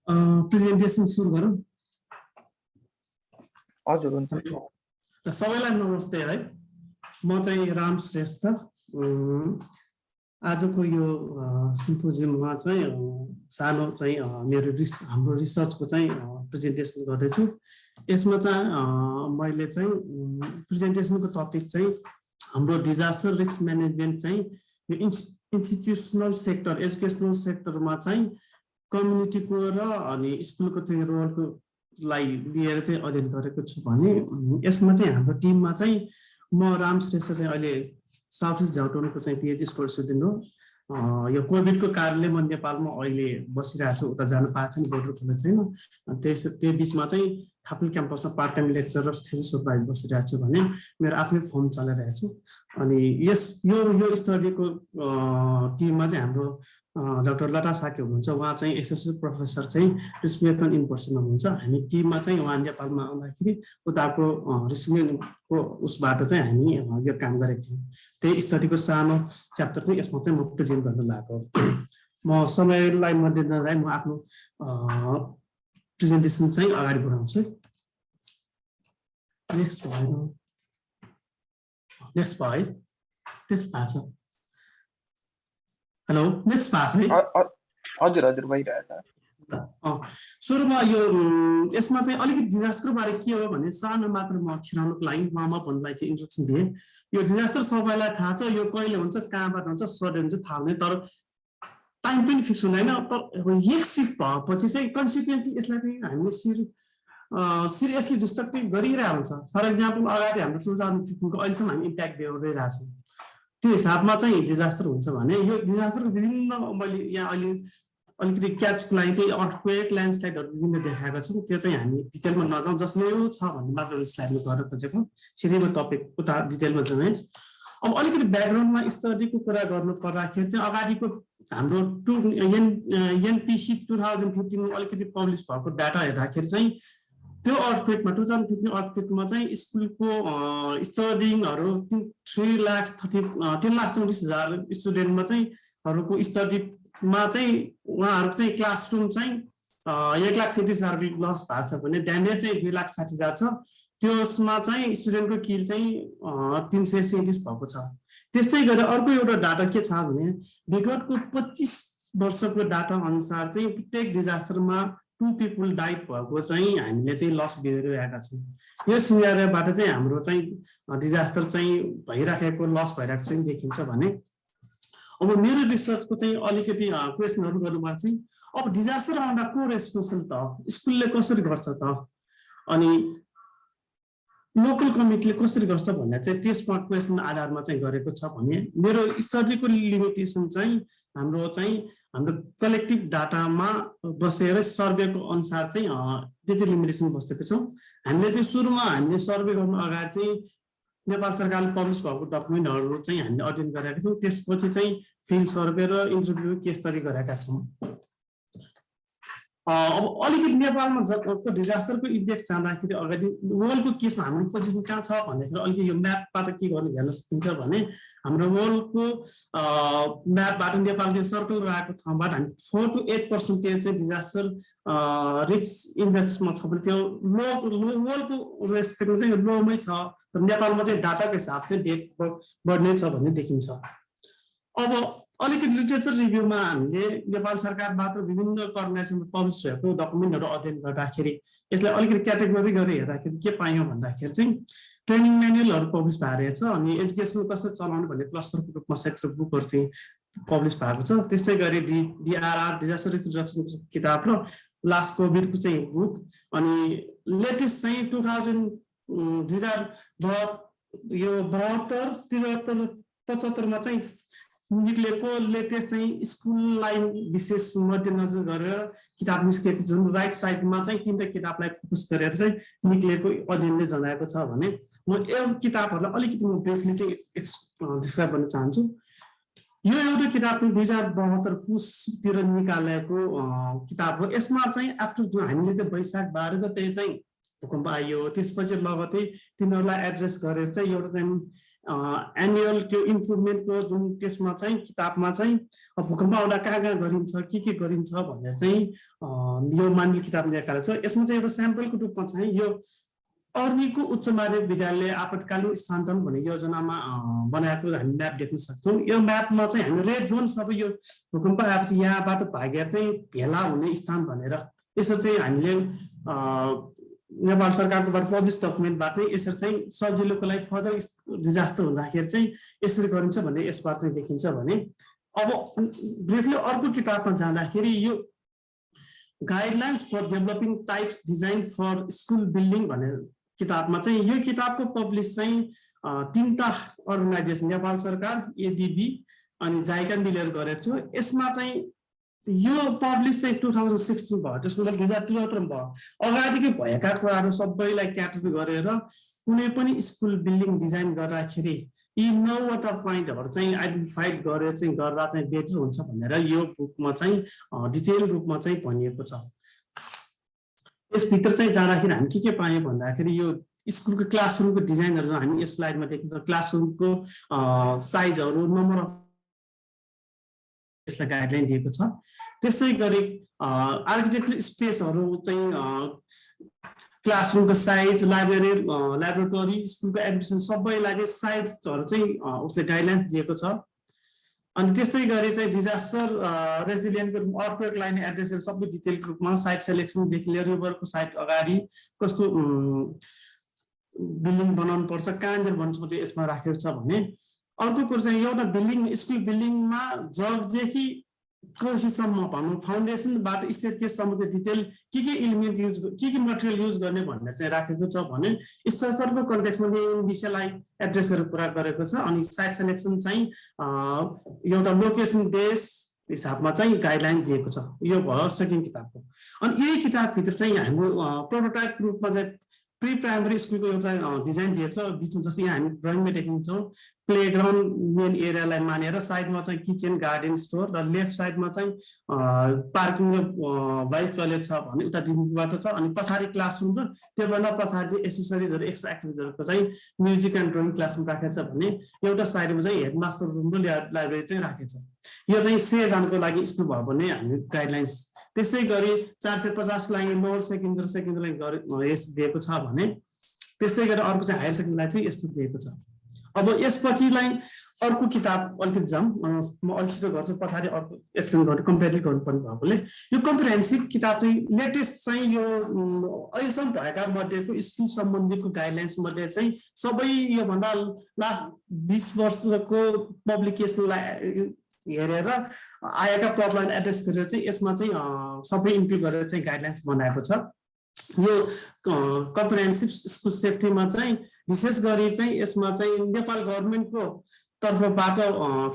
Presentation सुरु गरौँ। हजुर हुन्छ। सबैलाई नमस्ते है। म चाहिँ राम श्रेष्ठ। आजको यो सिम्पोजियममा चाहिँ सानो चाहिँ हाम्रो रिसर्चको चाहिँ प्रेजेन्टेसन गर्दैछु। यसमा चाहिँ मैले चाहिँ प्रेजेन्टेसनको टपिक चाहिँ हाम्रो डिजास्टर रिस्क म्यानेजमेन्ट चाहिँ यो इन्स्टिट्युसनल सेक्टर एजुकेसनल सेक्टरमा चाहिँ कम्युनिटीको र अनि स्कुलको चाहिँ रोलको लाई लिएर चाहिँ अध्ययन गरेको छु भने यसमा चाहिँ हाम्रो टिममा चाहिँ म राम श्रेष्ठ चाहिँ अहिले साउथ इस्ट झाउटोनको चाहिँ पिएचडी स्कलर स्टुडेन्ट हो। यो कोभिडको कारणले म नेपालमा अहिले बसिरहेको छु, उता जान पाएको छैन, बोर्डर खुलेको छैन। त्यो बिचमा चाहिँ थापल क्याम्पसमा part time lecturer thesis supervisor बसिरहेको छु भने मेरो आफ्नै फर्म चलाइरहेको छु। अनि यो स्टडीको टिममा चाहिँ हाम्रो डाक्टर लता साके हुनुहुन्छ। उहाँ चाहिँ एसोसिएट प्रोफेसर चाहिँ रिस्मेकन इन पर्सनमा हुनुहुन्छ। हामी टिममा चाहिँ उहाँ नेपालमा आउँदाखेरि उताको रिस्मेकको उसबाट चाहिँ हामी यो काम गरेको थियौँ। त्यही स्टडीको सानो च्याप्टर चाहिँ यसमा चाहिँ म प्रेजेन्ट गर्न लागेको। म समयलाई मध्यनजर म आफ्नो प्रेजेन्टेसन चाहिँ अगाडि बढाउँछु। नेक्स्ट भएको छ। हेलो, नेक्स्ट पास है। हजुर हजुर भइरहेछ। सुरुमा यो यसमा चाहिँ अलिकति डिजास्टर बारे के हो भने सानो मात्र म छिराउनुको लागि भन्नुलाई चाहिँ इन्ट्रोडक्सन दिए। यो डिजास्टर सबैलाई थाहा छ, यो कहिले हुन्छ, कहाँबाट हुन्छ, सडन हुन्छ थाहा हुँदैन, तर टाइम पनि फिक्स हुँदैन। तर एकसिप भएपछि चाहिँ कन्सिक्वेन्सली यसलाई चाहिँ हामीले सिरियसली डिस्ट्रक्टिभ गरिरहेको हुन्छ। फर इक्जाम्पल अगाडि हाम्रो 2015को अहिलेसम्म हामी इम्प्याक्ट बेहोरिरहेको छौँ। त्यो हिसाबमा चाहिँ डिजास्टर हुन्छ भने यो डिजास्टरको विभिन्न मैले यहाँ अहिले अलिकति क्याचको लागि चाहिँ अर्थक्वेक ल्यान्डस्लाइडहरू विभिन्न देखाएको छु। त्यो चाहिँ हामी डिटेलमा नजाउँ, जसले यो छ भन्ने मात्र स्लाइडमा गरेर खोजेको सिधैमा टपिक उता डिटेलमा जाउँ है। अब अलिकति ब्याकग्राउन्डमा स्टडीको कुरा गर्नु पर्दाखेरि चाहिँ अगाडिको हाम्रो एनपिसी 2015 अलिकति पब्लिस भएको डाटा हेर्दाखेरि चाहिँ त्यो अर्थक्वेकमा 2015 अर्थक्वेकमा चाहिँ स्कुलको स्टडिङहरू 3,34,000 स्टुडेन्टमा चाहिँ हरूको स्टडीमा चाहिँ उहाँहरूको चाहिँ क्लासरुम चाहिँ 1,37,000 लस भएको छ भने ड्यामेज चाहिँ 2,60,000 छ। त्यसमा चाहिँ स्टुडेन्टको किल चाहिँ 337 भएको छ। त्यस्तै गरेर अर्को एउटा डाटा के छ भने विगतको 25 वर्षको डाटा अनुसार चाहिँ प्रत्येक डिजास्टरमा 2 पिपल डाइड भएको चाहिँ हामीले चाहिँ लस बेहोरिरहेका छौँ। यो सिनारियोबाट चाहिँ हाम्रो चाहिँ डिजास्टर चाहिँ भइराखेको लस भइरहेको चाहिँ देखिन्छ भने अब मेरो रिसर्चको चाहिँ अलिकति क्वेसनहरू गर्नुभएको चाहिँ अब डिजास्टर आउँदा को रेस्पोन्सिबल त, स्कुलले कसरी गर्छ त, अनि लोकल कमिटीले कसरी गर्छ भन्ने चाहिँ त्यसमा क्वेसन आधारमा चाहिँ गरेको छ भने मेरो स्टडीको लिमिटेसन चाहिँ हाम्रो कलेक्टिभ डाटामा बसेर सर्वेको अनुसार चाहिँ त्यो लिमिटेसन बसेको छौँ। हामीले चाहिँ सुरुमा हामीले सर्वे गर्नु अगाडि चाहिँ नेपाल सरकारले पब्लिस भएको डकुमेन्टहरू चाहिँ हामीले अध्ययन गरेका छौँ। त्यसपछि चाहिँ फिल्ड सर्वे र इन्टरभ्यू केस स्टडी गरेका छौँ। अब अलिकति नेपालमा को डिजास्टरको इम्प्याक्ट जाँदाखेरि अगाडि वर्ल्डको केसमा हाम्रो पोजिसन कहाँ छ भन्दाखेरि अलिकति यो म्यापबाट के गर्नु हेर्न सकिन्छ भने हाम्रो वर्ल्डको म्यापबाट नेपालले सर्कल रहेको ठाउँबाट हामी 4 to 8% चाहिँ डिजास्टर रिस्क इन्डेक्समा छ भने त्यो वर्ल्डको रेस्पेक्टमा चाहिँ लोमै छ। तर नेपालमा चाहिँ डाटाको हिसाब चाहिँ डेट बढ्ने छ भन्ने देखिन्छ। अब अलिकति लिटरेचर रिभ्यूमा हामीले नेपाल सरकारबाट विभिन्न अर्गनाइजेसनमा पब्लिस भएको डकुमेन्टहरू अध्ययन गर्दाखेरि यसलाई अलिकति क्याटेगोरी गरेर हेर्दाखेरि के पायौँ भन्दाखेरि चाहिँ ट्रेनिङ म्यानुअलहरू पब्लिस भएको रहेछ। अनि एजुकेसन कसरी चलाउनु भन्ने क्लस्टरको रूपमा सेक्टर बुकहरू चाहिँ पब्लिस भएको छ। त्यस्तै गरी डिआरआर डिजास्टर रिस्क रिडक्सनको किताब र लास्ट कोभिडको चाहिँ बुक। अनि लेटेस्ट चाहिँ 2072 चाहिँ निक्लेको लेटेस्ट चाहिँ स्कुललाई विशेष मध्यनजर गरेर किताब निस्केको जुन राइट साइडमा चाहिँ 3वटा किताबलाई फोकस गरेर चाहिँ निक्लेको अध्ययनले जनाएको छ भने म यो किताबहरूलाई अलिकति म ब्रिफली चाहिँ डिस्क्राइब गर्न चाहन्छु। यो एउटा किताब 2072 पुसतिर निकालेको किताब हो। यसमा चाहिँ आफ्टर हामीले त वैशाख 12 गते चाहिँ भूकम्प आयो, त्यसपछि लगतै तिनीहरूलाई एड्रेस गरेर चाहिँ एउटा चाहिँ एनुअल त्यो इम्प्रुभमेन्टको जुन त्यसमा चाहिँ किताबमा चाहिँ भूकम्प आउँदा कहाँ कहाँ गरिन्छ के गरिन्छ भनेर चाहिँ यो मानवीय किताब निकालेको छ। यसमा चाहिँ एउटा स्याम्पलको रूपमा चाहिँ यो अर्नीको उच्च माध्यमिक विद्यालय आपतकालीन स्थानान्तरण भन्ने योजनामा बनाएको हामी म्याप देख्न सक्छौँ। यो म्यापमा चाहिँ हामी रेड जोन सबै यो भूकम्प आएपछि यहाँबाट भागेर चाहिँ भेला हुने स्थान भनेर यसरी चाहिँ हामीले नेपाल सरकारकोबाट पब्लिस डकुमेन्टबाट यसरी चाहिँ सजिलोको लागि फर्दर डिजास्टर हुँदाखेरि चाहिँ यसरी गरिन्छ भन्ने यसबाट चाहिँ देखिन्छ भने अब ब्रिफली अर्को किताबमा जाँदाखेरि यो guidelines for developing types design for school building भन्ने किताबमा चाहिँ यो किताबको पब्लिस चाहिँ 3टा अर्गनाइजेसन नेपाल सरकार, एडीबी अनि जाइका मिलेर गरेको थियो। यसमा चाहिँ यो पब्लिस चाहिँ 2016 भयो, त्यसको लागि 2073 भयो। अगाडिकै भएका कुराहरू सबैलाई क्याटेगोरी गरेर कुनै पनि स्कुल बिल्डिङ डिजाइन गर्दाखेरि यी 9वटा पोइन्टहरू चाहिँ आइडेन्टिफाइड गरेर चाहिँ गर्दा चाहिँ बेटर हुन्छ भनेर यो बुकमा चाहिँ डिटेल रूपमा चाहिँ भनिएको छ। यसभित्र चाहिँ जाँदाखेरि हामी के पायौँ भन्दाखेरि यो स्कुलको क्लासरुमको डिजाइनहरू हामी यस स्लाइडमा देखिन्छ। क्लासरुमको साइजहरू, नम्बर अफ यसलाई गाइडलाइन दिएको छ। त्यसै गरी आर्किटेक्चरल स्पेसहरू चाहिँ क्लासरुमको साइज, ल्याबोरेटरी, स्कुलको एडमिसन सबैलाई साइजहरू चाहिँ उसले गाइडलाइन दिएको छ। अनि त्यसै गरी चाहिँ डिजास्टर रेसिलियन्टको अर्थक्वेक लाइन एड्रेसहरू सबै डिटेल रूपमा साइट सेलेक्सनदेखि लिएर रिभरको साइट अगाडि कस्तो बिल्डिङ बनाउनु पर्छ, कहाँनिर भन्नुपर्छ यसमा राखेको छ भने। अर्को कुरो चाहिँ एउटा बिल्डिङ स्कुल बिल्डिङमा जगदेखि कोसीसम्म भनौँ फाउन्डेसनबाट स्टेयरकेससम्म चाहिँ डिटेल के इलिमेन्ट युज के मटेरियल युज गर्ने भनेर चाहिँ राखेको छ भने स्ट्रक्चरको कन्टेक्स्टमा यो विषयलाई एड्रेस गरेर पुरा गरेको छ। अनि साइट सेलेक्सन चाहिँ एउटा लोकेसन बेस हिसाबमा चाहिँ गाइडलाइन दिएको छ। यो भयो सेकेन्ड किताबको। अनि यही किताबभित्र चाहिँ हाम्रो प्रोटोटाइप रूपमा चाहिँ प्री प्राइमरी स्कुलको एउटा डिजाइन दिएको छ। बिचमा जस्तै यहाँ हामी ड्रइङमा देख्छौँ प्लेग्राउन्ड मेन एरियालाई मानेर साइडमा चाहिँ किचन गार्डन स्टोर र लेफ्ट साइडमा चाहिँ पार्किङ र बाइक टोयलेट छ भने उता दिनबाट छ। अनि पछाडि क्लासरुम र त्योभन्दा पछाडि चाहिँ एसेसरिजहरू एक्स्ट्रा एक्टिभिटिजहरूको चाहिँ म्युजिक एन्ड ड्रइङ क्लासरुम राखेको छ भने एउटा साइडमा चाहिँ हेडमास्टर रुम र लाइब्रेरी चाहिँ राखेको छ। यो चाहिँ 6 जनाको लागि स्कुल भयो भने हामी गाइडलाइन्स। त्यसै गरी 450 लागि लोवर सेकेन्डरी यस दिएको छ भने त्यसै गरी अर्को चाहिँ हायर सेकेन्डरीलाई चाहिँ यस्तो दिएको छ। अब यसपछिलाई अर्को किताब अलिकति जाउँ, म अलिक छिटो गर्छु, पछाडि अर्को एक्सप्लेन गर्नु कम्पेरिटिभ गर्नुपर्ने भएकोले यो कम्प्रिहेन्सिभ किताब चाहिँ लेटेस्ट चाहिँ यो अहिलेसम्म भएका मध्येको स्कुल सम्बन्धीको गाइडलाइन्स मध्ये चाहिँ सबै योभन्दा लास्ट 20 वर्षको पब्लिकेसनलाई हेरेर आएका प्रब्लम एड्रेस गरेर चाहिँ यसमा चाहिँ सबै इन्क्लुड गरेर चाहिँ गाइडलाइन्स बनाएको छ। यो कम्प्रिहेन्सिभ स्कुल सेफ्टीमा चाहिँ विशेष गरी चाहिँ यसमा चाहिँ नेपाल गभर्मेन्टको तर्फबाट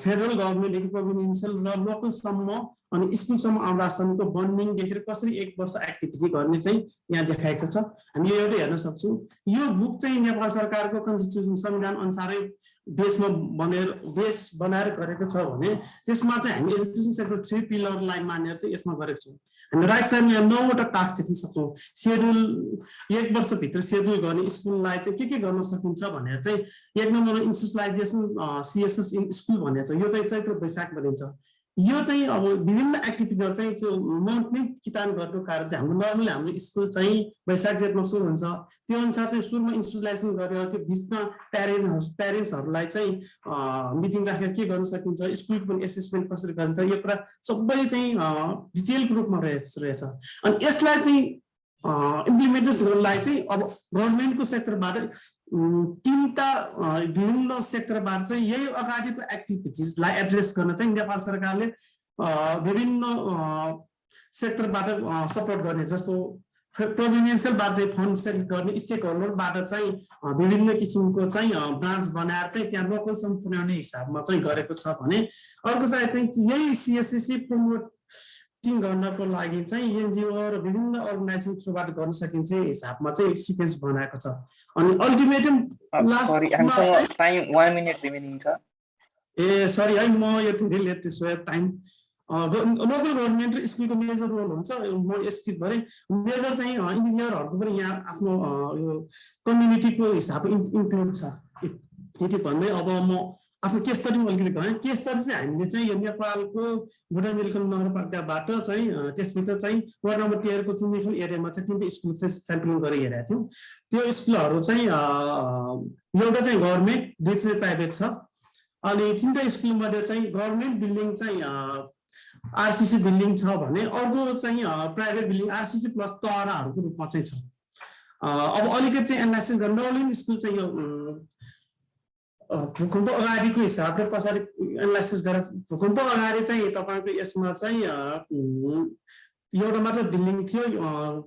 फेडरल गभर्मेन्टदेखि प्रोभिन्सियल र लोकलसम्म अनि स्कुलसम्म आउँदासम्मको बन्डिङ देखेर कसरी 1 वर्ष एक्टिभिटी गर्ने चाहिँ यहाँ देखाएको छ। हामी यो एउटा हेर्न सक्छौँ। यो बुक चाहिँ नेपाल सरकारको कन्स्टिट्युसन संविधान अनुसारै बेस बनाएर गरेको छ भने त्यसमा चाहिँ हामी एजुकेसन सेक्टर 3 पिलरलाई मानेर चाहिँ यसमा गरेको छौँ। हामी राइट साइडमा यहाँ 9वटा टास्क देख्न सक्छौँ। सेड्युल 1 वर्षभित्र सेड्युल गर्ने स्कुललाई चाहिँ के गर्न सकिन्छ भनेर चाहिँ 1 नम्बरमा इन्स्टिट्युसनलाइजेसन सीएसएस इन स्कुल भनेर छ। यो चाहिँ चैत्र वैशाखमा दिन्छ। यो चाहिँ अब विभिन्न एक्टिभिटीहरू चाहिँ त्यो मन्थली किताब गर्नुको कारण चाहिँ हाम्रो नर्मली हाम्रो स्कुल चाहिँ वैशाख जेठमा सुरु हुन्छ। त्यो अनुसार चाहिँ सुरुमा इन्स्टिट्युसनलाइजेसन गरेर त्यो बिचमा प्यारेन्ट्सहरूलाई चाहिँ मिटिङ राखेर के गर्न सकिन्छ, स्कुल पनि एसेसमेन्ट कसरी गरिन्छ, यो कुरा सबै चाहिँ डिटेलको रूपमा रहेछ। अनि यसलाई चाहिँ इम्प्लिमेन्टेसनलाई चाहिँ अब गभर्मेन्टको सेक्टरबाट 3टा विभिन्न सेक्टरबाट चाहिँ यही अगाडिको एक्टिभिटिजलाई एड्रेस गर्न चाहिँ नेपाल सरकारले विभिन्न सेक्टरबाट सपोर्ट गर्ने, जस्तो प्रोभिन्सियलबाट चाहिँ फन्ड सेट गर्ने, स्टेक होल्डरबाट चाहिँ विभिन्न किसिमको चाहिँ ब्रान्च बनाएर चाहिँ त्यहाँ लोकलसम्म पुर्याउने हिसाबमा चाहिँ गरेको छ भने अर्को साइड चाहिँ यही सीएससी प्रमोट गर्नको लागि चाहिँ एनजिओ र विभिन्न अर्गनाइजेसन थ्रुबाट गर्न सकिन्छ हिसाबमा चाहिँ सिक्वेन्स बनाएको छ। अनि अल्टिमेटम हामीसँग टाइम 1 मिनेट रिमेनिङ छ। सरी है, म यो धेरै लेट टाइम लोकल गभर्मेन्ट र स्कुलको मेजर रोल हुन्छ। म स्किप गरेँ। मेजर चाहिँ इन्जिनियरहरूको पनि यहाँ आफ्नो यो कम्युनिटीको हिसाबले इन्क्लुड छ। यति भन्दै अब म आफ्नो केस स्टडी अलिकति गएँ। केस स्टडी चाहिँ हामीले चाहिँ यो नेपालको बुढा नीलकण्ठ नगरपालिकाबाट चाहिँ त्यसभित्र चाहिँ वार्ड नम्बर 13 को चुनिखल एरियामा चाहिँ 3 स्कुल चाहिँ स्याम्पलिङ गरेर हेरेका थियौँ। त्यो स्कुलहरू चाहिँ एउटा चाहिँ गभर्मेन्ट, 2 चाहिँ प्राइभेट छ। अनि 3 स्कुलमध्ये चाहिँ गभर्मेन्ट बिल्डिङ चाहिँ आरसीसी बिल्डिङ छ भने अर्को चाहिँ प्राइभेट बिल्डिङ आरसीसी प्लस तहराहरूको रूपमा चाहिँ छ। अब अलिकति चाहिँ एनालाइसिस गर्न नौलिन स्कुल चाहिँ यो भूकम्प अगाडिको हिसाबले पछाडि एनालाइसिस गरेर भूकम्प अगाडि चाहिँ तपाईँको यसमा चाहिँ एउटा मात्र बिल्डिङ थियो।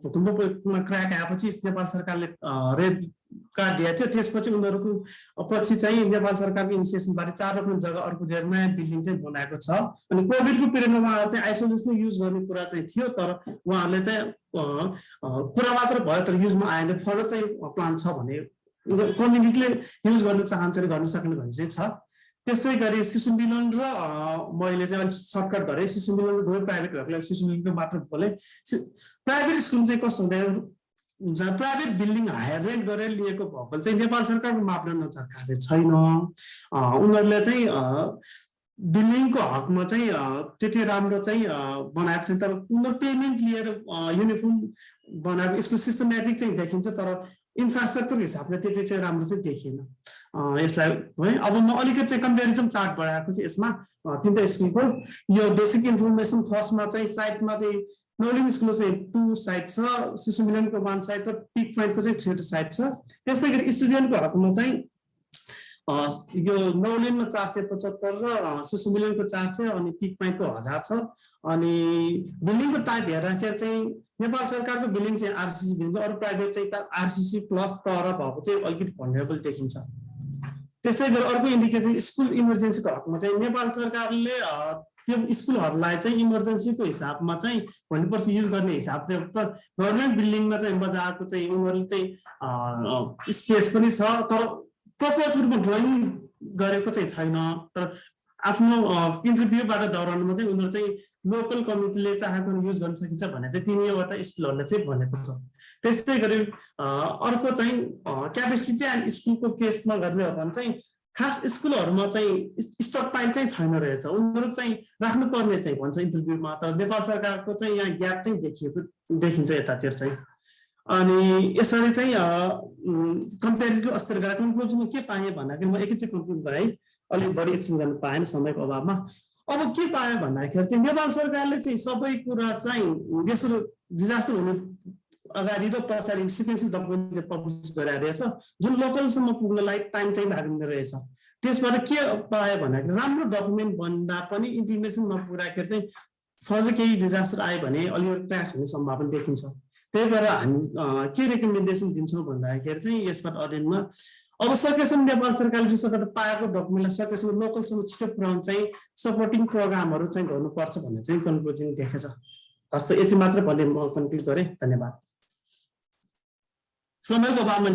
भूकम्पमा क्र्याक आएपछि नेपाल सरकारले रेड कार्ड दिएको थियो। त्यसपछि उनीहरूको पछि चाहिँ नेपाल सरकारको इनिसिएसनबाट 4 रोप्ने जग्गा अर्को नयाँ बिल्डिङ चाहिँ बनाएको छ। अनि कोभिडको पिरियडमा उहाँहरू चाहिँ आइसोलेसन युज गर्ने कुरा चाहिँ थियो, तर उहाँहरूले चाहिँ कुरा मात्र भयो तर युजमा आएन। फर्दर चाहिँ प्लान छ भने कम्युनिटीले युज गर्न चाहन्छ गर्न सक्ने भन्ने चाहिँ छ। त्यसै गरी शिशु मिलन र मैले चाहिँ अलिक सर्टकट गरेँ। शिशु मिलन गयो प्राइभेटहरूको लागि शिशु मिलनको मात्र बोले। प्राइभेट स्कुल चाहिँ कस्तो हुँदैन, प्राइभेट बिल्डिङ हायर रेन्ट गरेर लिएको भएको चाहिँ नेपाल सरकारको मापदण्ड अनुसार खासै छैन। उनीहरूले चाहिँ बिल्डिङको हकमा चाहिँ त्यति राम्रो चाहिँ बनाएको छैन, तर उनीहरू पेमेन्ट लिएर युनिफर्म बनाएको स्कुल सिस्टमेटिक चाहिँ देखिन्छ, तर इन्फ्रास्ट्रक्चर हिसाबले त्यति चाहिँ राम्रो चाहिँ देखिएन यसलाई है। अब म अलिकति चाहिँ कम्पेरिजन चार्ट बनाएको चाहिँ यसमा 3 स्कुलको यो बेसिक इन्फर्मेसन फर्स्टमा चाहिँ साइडमा चाहिँ नौलिन स्कुलको चाहिँ 2 साइड छ, शिशु मिलनको 1 साइड र पिक पोइन्टको चाहिँ 3 साइड छ। त्यसै गरी स्टुडेन्टको हकमा चाहिँ यो नौलिनमा 475 र शिशु मिलनको 400 अनि पिक पोइन्टको 1000 छ। अनि बिल्डिङको टाइप हेर्दाखेरि चाहिँ नेपाल सरकारको बिल्डिङ चाहिँ आरसीसी बिल्डिङ, अरू प्राइभेट चाहिँ आरसीसी प्लस तर भएको चाहिँ अलिकति भनरेबल देखिन्छ। त्यसै गरी अर्को इन्डिकेटर स्कुल इमर्जेन्सीको हकमा चाहिँ नेपाल सरकारले त्यो स्कुलहरूलाई चाहिँ इमर्जेन्सीको हिसाबमा चाहिँ भोलिपर्सि युज गर्ने हिसाबले गभर्मेन्ट बिल्डिङमा चाहिँ बजाएको चाहिँ उनीहरूले चाहिँ स्पेस पनि छ, तर प्रपोज रूपमा ड्रइङ गरेको चाहिँ छैन। तर आफ्नो इन्टरभ्यूबाट दौरानमा चाहिँ उनीहरू चाहिँ लोकल कमिटीले चाहेको युज गर्न सकिन्छ भने चाहिँ 3वटा स्कुलहरूले चाहिँ भनेको छ। त्यस्तै गरी अर्को चाहिँ क्यापेसिटी एन्ड स्कुलको केसमा गर्ने हो भने चाहिँ खास स्कुलहरूमा चाहिँ स्टक पाइल चाहिँ छैन रहेछ। उनीहरू चाहिँ राख्नुपर्ने चाहिँ भन्छ इन्टरभ्यूमा, तर नेपाल सरकारको चाहिँ यहाँ ग्याप चाहिँ देखिन्छ यतातिर चाहिँ। अनि यसरी चाहिँ कम्पेरिटिभ अस्तर गरेर कन्क्लुजनमा के पाएँ भन्दाखेरि म एकैचोटि कन्क्लुड गरेँ, अलिक बढी एक्सन गर्न पाएन समयको अभावमा। अब के पाएँ भन्दाखेरि चाहिँ नेपाल सरकारले चाहिँ सबै कुरा चाहिँ यसो डिजास्टर हुनु अगाडि र पछाडि सिक्वेन्सियल डकुमेन्ट पब्लिस गरिरहेछ, जुन लोकलसम्म पुग्नलाई टाइम चाहिँ लाग्ने रहेछ। त्यसबाट के पाएँ भन्दाखेरि राम्रो डकुमेन्ट भन्दा पनि इन्फर्मेसन नपुग्दाखेरि चाहिँ फर्दर केही डिजास्टर आयो भने अलिकति क्रास हुने सम्भावना देखिन्छ। त्यही भएर हामी के रेकमेन्डेसन दिन्छौँ भन्दाखेरि चाहिँ यसबाट अध्ययनमा अब सकेसम्म नेपाल सरकारले जसबाट पाएको डकुमेन्टलाई सकेसम्म लोकलसम्म छिटो पुर्याउन चाहिँ सपोर्टिङ प्रोग्रामहरू चाहिँ गर्नुपर्छ भन्ने चाहिँ कन्क्लुजन देखेछ। हस् त यति मात्र भन्ने म कन्क्लुड गरेँ। धन्यवाद। समयको अभावमा